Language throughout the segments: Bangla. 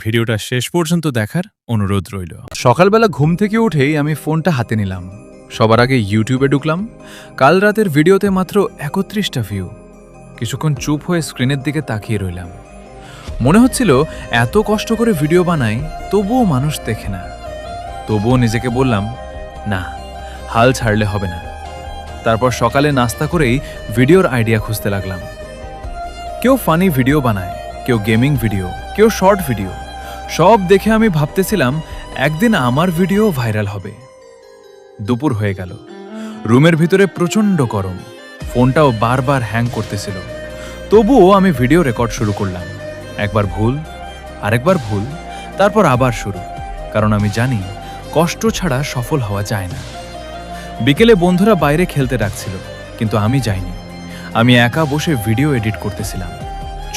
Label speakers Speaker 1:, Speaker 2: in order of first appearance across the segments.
Speaker 1: ভিডিওটা শেষ পর্যন্ত দেখার অনুরোধ রইল। সকালবেলা ঘুম থেকে উঠেই আমি ফোনটা হাতে নিলাম। সবার আগে ইউটিউবে ঢুকলাম। কাল রাতের ভিডিওতে মাত্র 31টা ভিউ। কিছুক্ষণ চুপ হয়ে স্ক্রিনের দিকে তাকিয়ে রইলাম। মনে হচ্ছিল এত কষ্ট করে ভিডিও বানাই, তবুও মানুষ দেখে না। তবুও নিজেকে বললাম, না, হাল ছাড়লে হবে না। তারপর সকালে নাস্তা করেই ভিডিওর আইডিয়া খুঁজতে লাগলাম। কেউ ফানি ভিডিও বানায়, কেউ গেমিং ভিডিও, কেউ শর্ট ভিডিও। সব দেখে আমি ভাবতেছিলাম একদিন আমার ভিডিও ভাইরাল হবে। দুপুর হয়ে গেল। রুমের ভিতরে প্রচণ্ড গরম। ফোনটাও বারবার হ্যাং করতেছিল। তবুও আমি ভিডিও রেকর্ড শুরু করলাম। একবার ভুল, আরেকবার ভুল, তারপর আবার শুরু। কারণ আমি জানি কষ্ট ছাড়া সফল হওয়া যায় না। বিকেলে বন্ধুরা বাইরে খেলতে ডাকছিল, কিন্তু আমি যাইনি। আমি একা বসে ভিডিও এডিট করতেছিলাম।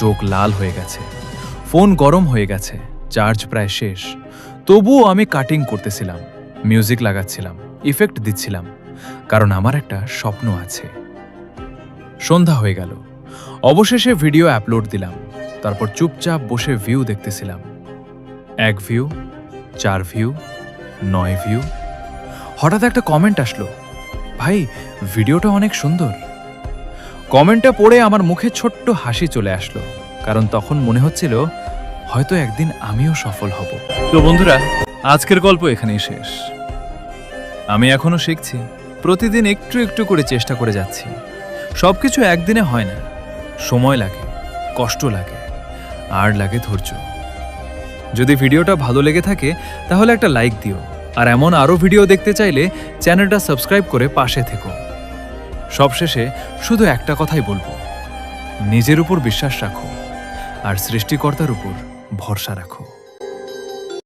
Speaker 1: চোখ লাল হয়ে গেছে, ফোন গরম হয়ে গেছে, চার্জ প্রায় শেষ। তবুও আমি কাটিং করতেছিলাম, মিউজিক লাগাচ্ছিলাম, ইফেক্ট দিচ্ছিলাম, কারণ আমার একটা স্বপ্ন আছে। সন্ধ্যা হয়ে গেল। অবশেষে ভিডিও আপলোড দিলাম। তারপর চুপচাপ বসে ভিউ দেখতেছিলাম। 1 ভিউ, 4 ভিউ, 9 ভিউ। হঠাৎ একটা কমেন্ট আসলো, ভাই ভিডিওটা অনেক সুন্দর। কমেন্টটা পড়ে আমার মুখে ছোট্ট হাসি চলে আসলো, কারণ তখন মনে হচ্ছিল হয়তো একদিন আমিও সফল হব। তো বন্ধুরা, আজকের গল্প এখানেই শেষ। আমি এখনো শিখছি, প্রতিদিন একটু একটু করে চেষ্টা করে যাচ্ছি। সবকিছু একদিনে হয় না, সময় লাগে, কষ্ট লাগে, আর লাগে ধৈর্য। যদি ভিডিওটা ভালো লেগে থাকে তাহলে একটা লাইক দিও, আর এমন আরও ভিডিও দেখতে চাইলে চ্যানেলটা সাবস্ক্রাইব করে পাশে থেকো। সবশেষে শুধু একটা কথাই বলবো, নিজের উপর বিশ্বাস রাখো আর সৃষ্টিকর্তার উপর ভরসা রাখো।